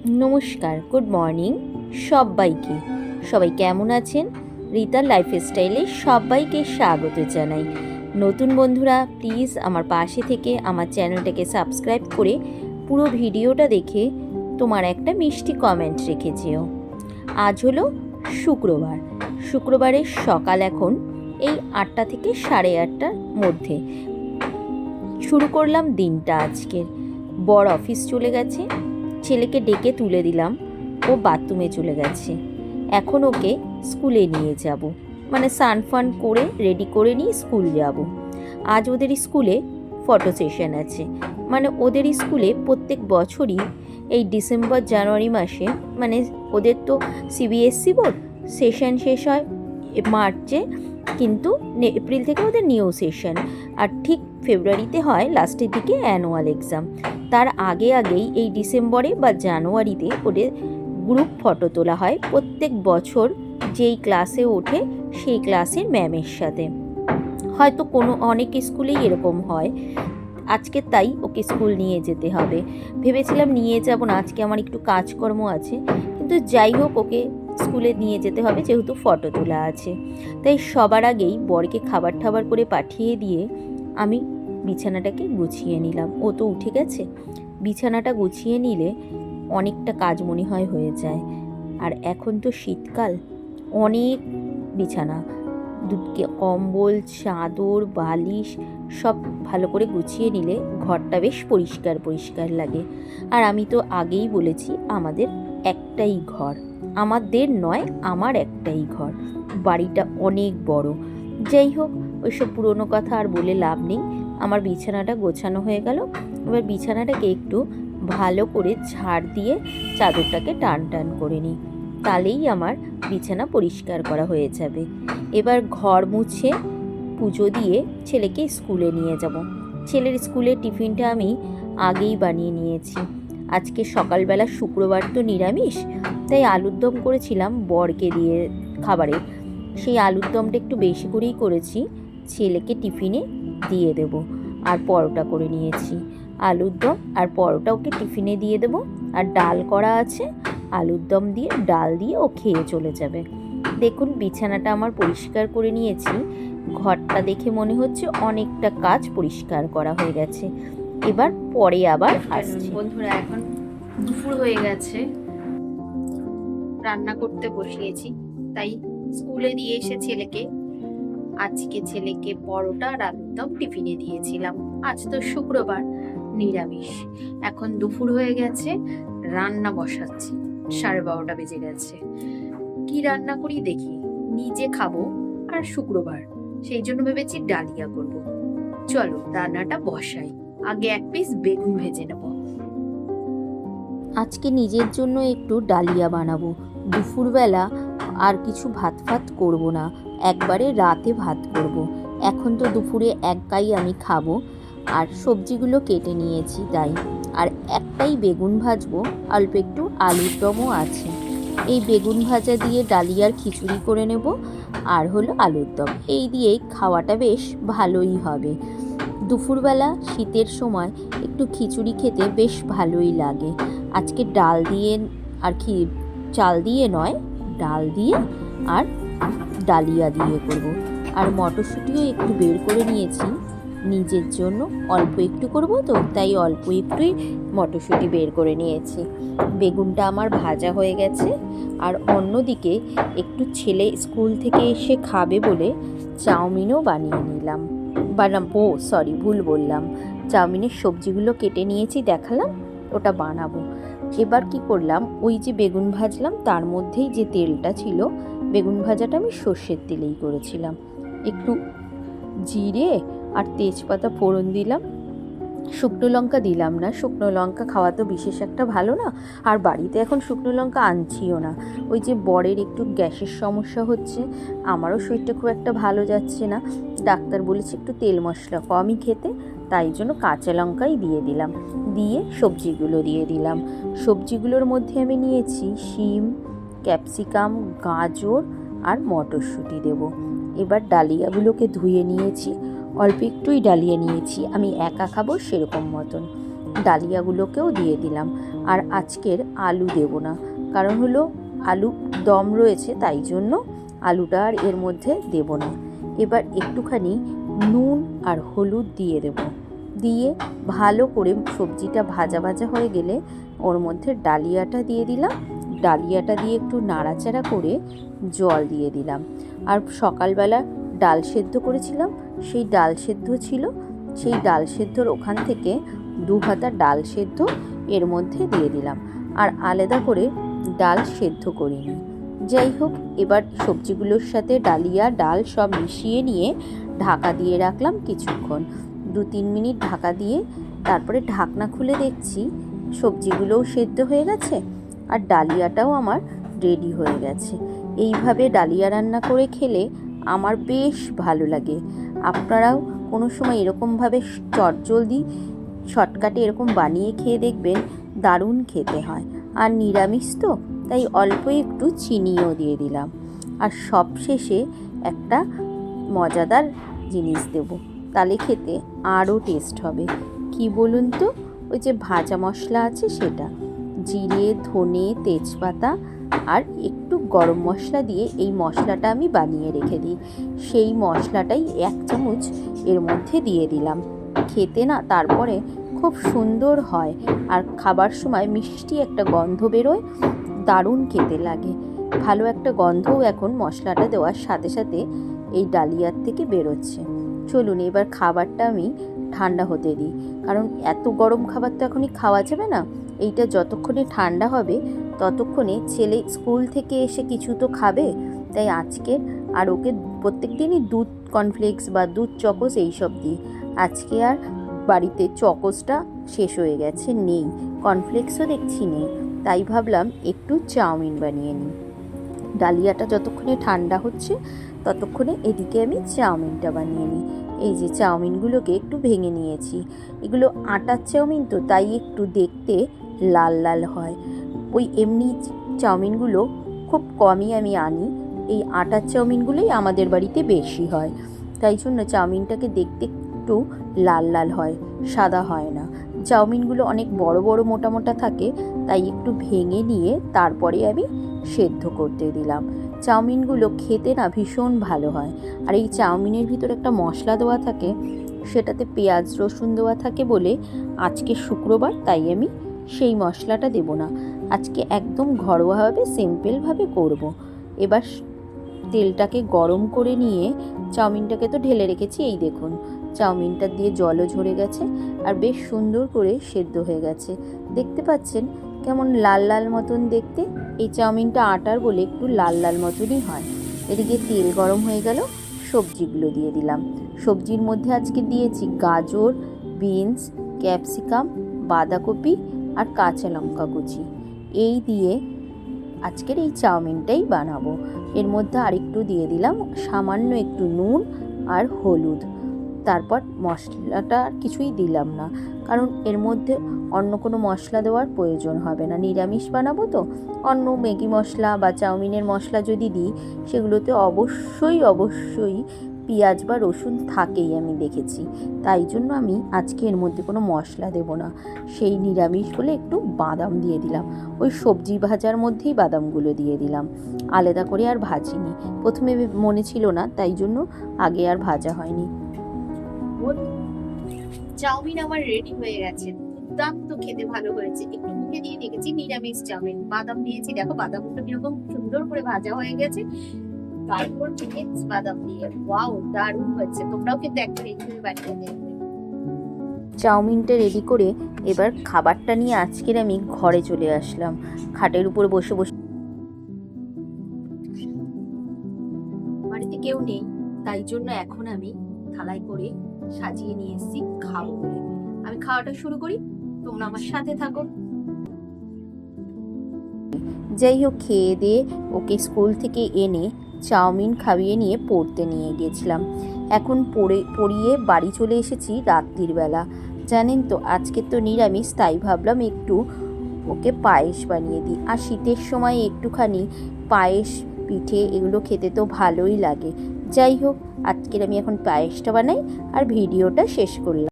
নমস্কার, good morning সবাইকে। সবাই কেমন আছেন? রিতার লাইফস্টাইলে সবাইকে স্বাগত জানাই। নতুন বন্ধুরা প্লিজ আমার পাশে থেকে আমার চ্যানেলটাকে সাবস্ক্রাইব করে পুরো ভিডিওটা দেখে তোমার একটা মিষ্টি কমেন্ট রেখে যেও। আজ হলো শুক্রবার। শুক্রবারের সকাল এখন এই 8টা থেকে 8:30টার মধ্যে শুরু করলাম দিনটা। আজকের বর অফিস চলে গেছে, ছেলেকে ডেকে তুলে দিলাম, ও বাথরুমে চলে গেছে। এখন ওকে স্কুলে নিয়ে যাব, মানে স্নান করে রেডি করে নিয়ে স্কুল যাব। আজ ওদের স্কুলে ফটো সেশন আছে। মানে ওদের স্কুলে প্রত্যেক বছরই এই ডিসেম্বর জানুয়ারি মাসে, মানে ওদের তো সিবিএসসি বোর্ড, সেশন শেষ হয় মার্চে, কিন্তু এপ্রিল থেকে ওদের নিউ সেশন, আর ঠিক ফেব্রুয়ারিতে হয় লাস্টের দিকে অ্যানুয়াল এক্সাম। তার আগেই এই ডিসেম্বরে বা জানুয়ারিতে ওদের গ্রুপ ফটো তোলা হয় প্রত্যেক বছর। যেই ক্লাসে ওঠে সেই ক্লাসের ম্যামের সাথে, হয়তো অনেক স্কুলেই এরকম হয়। আজকে তাই ওকে স্কুল নিয়ে যেতে হবে। ভেবেছিলাম নিয়ে যাব না, আজকে আমার একটু কাজকর্ম আছে, কিন্তু যাই হোক ওকে স্কুলে নিয়ে যেতে হবে যেহেতু ফটো তোলা আছে। তাই সবার আগেই বরকে খাবার ঠাবার করে পাঠিয়ে দিয়ে আমি বিছানাটাকে গুছিয়ে নিলাম। ও তো উঠে গেছে, বিছানাটা গুছিয়ে নিলে অনেকটা কাজ মনে হয় হয়ে যায়। আর এখন তো শীতকাল, অনেক বিছানা, কম্বল, চাদর, বালিশ সব ভালো করে গুছিয়ে নিলে ঘরটা বেশ পরিষ্কার পরিষ্কার লাগে। আর আমি তো আগেই বলেছি আমাদের একটাই ঘর, আমাদের নয়, আমার একটাই ঘর। বাড়িটা অনেক বড়। যাই হোক, ওইসব পুরনো কথা আর বলে লাভ নেই। আমার বিছানাটা গোছানো হয়ে গেল। এবার বিছানাটাকে একটু ভালো করে ঝাড় দিয়ে চাদরটাকে টান টান করে নিই, তাহলেই আমার বিছানা পরিষ্কার করা হয়ে যাবে। এবার ঘর মুছে পুজো দিয়ে ছেলেকে স্কুলে নিয়ে যাব। ছেলের স্কুলের টিফিনটা আমি আগেই বানিয়ে নিয়েছি। আজকে সকালবেলা শুক্রবার তো নিরামিষ, তাই আলুর দম করেছিলাম বরকে দিয়ে খাবারে। সেই আলুর দমটা একটু বেশি করেই করেছি, ছেলেকে টিফিনে দিয়ে দেব। আর পরোটা করে নিয়েছি, আলুর দম আর পরোটা ওকে টিফিনে দিয়ে দেব। আর ডাল করা আছে, আলুর দম দিয়ে ডাল দিয়ে ও খেয়ে চলে যাবে। দেখুন বিছানাটা আমার পরিষ্কার করে নিয়েছি। ঘরটা দেখে মনে হচ্ছে অনেকটা কাজ পরিষ্কার করা হয়ে গেছে। এবার পরে আবার আসছি। বন্ধুরা এখন দুপুর হয়ে গেছে, রান্না করতে বসিয়েছি। তাই স্কুলে দিয়ে এসে আজকে ছেলেকে পরোটা আর আলুর দম টিফিনে দিয়েছিলাম। আজ তো শুক্রবার, নিরামিষ। এখন দুপুর হয়ে গেছে, রান্না বসাচ্ছি। 12:30 বেজে গেছে। কি রান্না করি দেখি, নিজে খাবো আর শুক্রবার, সেই জন্য ভেবেছি ডালিয়া করব। চলো রান্নাটা বসাই। আগে এক পিস বেগুন ভেজে নেব। আজকে নিজের জন্য একটু ডালিয়া বানাবো। দুপুরবেলা আর কিছু ভাত করব না, একবারে রাতে ভাত করব। এখন তো দুপুরে একাই আমি খাবো, আর সবজিগুলো কেটে নিয়েছি তাই। আর একটাই বেগুন ভাজবো, অল্প একটু আলুর দমও আছে। এই বেগুন ভাজা দিয়ে ডালিয়ার খিচুড়ি করে নেব, আর হলো আলুর দম। এই দিয়েই খাওয়াটা বেশ ভালোই হবে। দুপুরবেলা শীতের সময় একটু খিচুড়ি খেতে বেশ ভালোই লাগে। আজকে ডাল দিয়ে আর চাল দিয়ে নয়, ডাল দিয়ে আর ডালিয়া দিয়ে করব। আর মটরশুঁটিও একটু বের করে নিয়েছি নিজের জন্য, অল্প একটু করব তো তাই অল্প একটুই মটরশুঁটি বের করে নিয়েছি। বেগুনটা আমার ভাজা হয়ে গেছে। আর অন্যদিকে একটু ছেলে স্কুল থেকে এসে খাবে বলে চাউমিনও বানিয়ে নিলাম। ভুল বললাম, চাউমিনের সবজিগুলো কেটে নিয়েছি, দেখালাম, ওটা বানাবো। এবার কি করলাম, ওই যে বেগুন ভাজলাম তার মধ্যেই যে তেলটা ছিল, বেগুন ভাজাটা আমি সর্ষের তেলেই করেছিলাম। একটু জিরে আর তেজপাতা ফোড়ন দিলাম, শুকনো লঙ্কা দিলাম না। শুকনো লঙ্কা খাওয়া তো বিশেষ একটা ভালো না, আর বাড়িতে এখন শুকনো লঙ্কা আনছিও না। ওই যে বরের একটু গ্যাসের সমস্যা হচ্ছে, আমারও শরীরটা খুব একটা ভালো যাচ্ছে না। ডাক্তার বলেছে একটু তেল মশলা কমই খেতে, তাই জন্য কাঁচা লঙ্কাই দিয়ে দিলাম। দিয়ে সবজিগুলো দিয়ে দিলাম। সবজিগুলোর মধ্যে আমি নিয়েছি শিম, ক্যাপসিকাম, গাজর আর মটরশুঁটি দেব। এবার ডালিয়াগুলোকে ধুয়ে নিয়েছি, অল্প একটুই ডালিয়া নিয়েছি, আমি একা খাবো সেরকম মতন। ডালিয়াগুলোকেও দিয়ে দিলাম। আর আজকের আলু দেব না, কারণ হলো আলু দম রয়েছে, তাই জন্য আলুটা আর এর মধ্যে দেব না। এবার একটুখানি নুন আর হলুদ দিয়ে দেব, দিয়ে ভালো করে সবজিটা ভাজা ভাজা হয়ে গেলে ওর মধ্যে ডালিয়াটা দিয়ে দিলাম। ডালিয়াটা দিয়ে একটু নাড়াচাড়া করে জল দিয়ে দিলাম। আর সকালবেলা ডাল সেদ্ধ করেছিলাম, সেই ডাল সেদ্ধ ছিল, সেই ডাল সেদ্ধর ওখান থেকে 2 হাতা ডাল সেদ্ধ এর মধ্যে দিয়ে দিলাম। আর আলাদা করে ডাল সেদ্ধ করিনি। যাই হোক, এবার সবজিগুলোর সাথে ডালিয়া ডাল সব মিশিয়ে নিয়ে ঢাকা দিয়ে রাখলাম কিছুক্ষণ, 2-3 মিনিট ঢাকা দিয়ে তারপরে ঢাকনা খুলে দেখছি সবজিগুলোও সেদ্ধ হয়ে গেছে আর ডালিয়াটাও আমার রেডি হয়ে গেছে। এইভাবে ডালিয়া রান্না করে খেলে আমার বেশ ভালো লাগে। আপনারাও কোনো সময় এরকমভাবে চটজলদি শর্টকাটে এরকম বানিয়ে খেয়ে দেখবেন, দারুণ খেতে হয়। আর নিরামিষ তো, তাই অল্প একটু চিনিও দিয়ে দিলাম। আর সবশেষে একটা মজাদার জিনিস দেব, তাহলে খেতে আরও টেস্ট হবে। কি বলুন তো, ওই যে ভাজা মশলা আছে সেটা, জিরে, ধনে, তেজপাতা আর একটু গরম মশলা দিয়ে এই মশলাটা আমি বানিয়ে রেখে দিই, সেই মশলাটাই 1 চামচ এর মধ্যে দিয়ে দিলাম। খেতে না তারপরে খুব সুন্দর হয়, আর খাবার সময় মিষ্টি একটা গন্ধ বেরোয়, দারুণ খেতে লাগে। ভালো একটা গন্ধও এখন মশলাটা দেওয়ার সাথে সাথে এই ডালিয়ার থেকে বেরোচ্ছে। চলুন এবার খাবারটা আমি ঠান্ডা হতে দিই, কারণ এত গরম খাবার তো এখনই খাওয়া যাবে না। এইটা যতক্ষণে ঠান্ডা হবে ততক্ষণে ছেলে স্কুল থেকে এসে কিছু তো খাবে, তাই আজকে আর ওকে প্রত্যেক দিনই দুধ কর্নফ্লেক্স বা দুধ চকোস এইসব দিই। আজকে আর বাড়িতে চকোসটা শেষ হয়ে গেছে, নেই, কর্নফ্লেক্সও দেখছি নেই, তাই ভাবলাম একটু চাউমিন বানিয়ে নিই। ডালিয়াটা যতক্ষণে ঠান্ডা হচ্ছে ততক্ষণে এদিকে আমি চাউমিনটা বানিয়ে নিই। এই যে চাউমিনগুলোকে একটু ভেঙে নিয়েছি, এগুলো আটার চাউমিন তো, তাই একটু দেখতে লাল লাল হয়। ওই এমনি চাউমিনগুলো খুব কমই আমি আনি, এই আটার চাউমিনগুলোই আমাদের বাড়িতে বেশি হয়, তাই জন্য চাউমিনটাকে দেখতে একটু লাল লাল হয়, সাদা হয় না। চাউমিনগুলো অনেক বড় বড় মোটা মোটা থাকে, তাই একটু ভেঙে নিয়ে তারপরে আমি সেদ্ধ করতে দিলাম। চাউমিনগুলো খেতে না ভীষণ ভালো হয়। আর এই চাউমিনের ভিতর একটা মশলা দেওয়া থাকে, সেটাতে পেঁয়াজ রসুন দেওয়া থাকে বলে আজকে শুক্রবার, তাই আমি সেই মশলাটা দেব না। আজকে একদম ঘরোয়াভাবে সিম্পলভাবে করব। এবার তেলটাকে গরম করে নিয়ে চাউমিনটাকে তো ঢেলে রেখেছি, এই দেখুন চাউমিনটা দিয়ে জলও ঝরে গেছে আর বেশ সুন্দর করে সেদ্ধ হয়ে গেছে। দেখতে পাচ্ছেন কেমন লাল লাল মতন দেখতে, এই চাউমিনটা আটার বলে একটু লাল লাল মতনই হয়। এদিকে তেল গরম হয়ে গেল, সবজিগুলো দিয়ে দিলাম। সবজির মধ্যে আজকে দিয়েছি গাজর, বিনস, ক্যাপসিকাম, বাঁধাকপি আর কাঁচা লঙ্কা কুচি। এই দিয়ে আজকের এই চাউমিনটাই বানাবো। এর মধ্যে আরেকটু দিয়ে দিলাম সামান্য একটু নুন আর হলুদ। তারপর মশলাটা আর কিছুই দিলাম না, কারণ এর মধ্যে অন্য কোনো মশলা দেওয়ার প্রয়োজন হবে না, নিরামিষ বানাবো তো। অন্য ম্যাগি মশলা বা চাউমিনের মশলা যদি দিই, সেগুলোতে অবশ্যই পেঁয়াজ বা রসুন থাকেই, আমি দেখেছি। তাই জন্য আমি আজকে এর মধ্যে কোনো মশলা দেব না। সেই নিরামিষ বলে একটু বাদাম দিয়ে দিলাম, ওই সবজি ভাজার মধ্যেই বাদামগুলো দিয়ে দিলাম, আলাদা করে আর ভাজিনি। প্রথমে মনে ছিল না, তাই জন্য আগে আর ভাজা হয়নি। চাউমিন আমার রেডি হয়ে গেছে, দুর্দান্ত খেতে ভালো হয়েছে। একটু মুখে দিয়ে দেখেছি নিরামিষ চাউমিন, বাদাম দিয়েছি, দেখো বাদামগুলো কিরকম সুন্দর করে ভাজা হয়ে গেছে, তারপর মিক্স বাদাম দিয়ে, ওয়াও দারুণ হয়েছে। তোমরাও কিন্তু একবার এইভাবে বানিয়ে দেখবে। চাউমিনটা রেডি করে এবার খাবারটা নিয়ে আজকের আমি ঘরে চলে আসলাম। খাটের উপর বসে বসে, বাড়িতে কেউ নেই, তাই জন্য এখন আমি থালায় করে সাজিয়ে নিয়ে এসেছি খাবো বলে। আমি খাওয়াটা শুরু করি, তোমরা আমার সাথে থাকো। যাই হোক, খেয়ে দিয়ে ওকে স্কুল থেকে এনে চাউমিন খাইয়ে নিয়ে পড়তে নিয়ে গিয়েছিলাম। এখন পড়িয়ে বাড়ি চলে এসেছি রাত্রির বেলা। জানেন তো আজকে তো নিরামিষ, তাই ভাবলাম একটু ওকে পায়েস বানিয়ে দিই। আর শীতের সময় একটুখানি পায়েস, পিঠে এগুলো খেতে তো ভালোই লাগে। যাই হোক, আজকের আমি এখন পায়েসটা বানাই আর ভিডিওটা শেষ করলাম।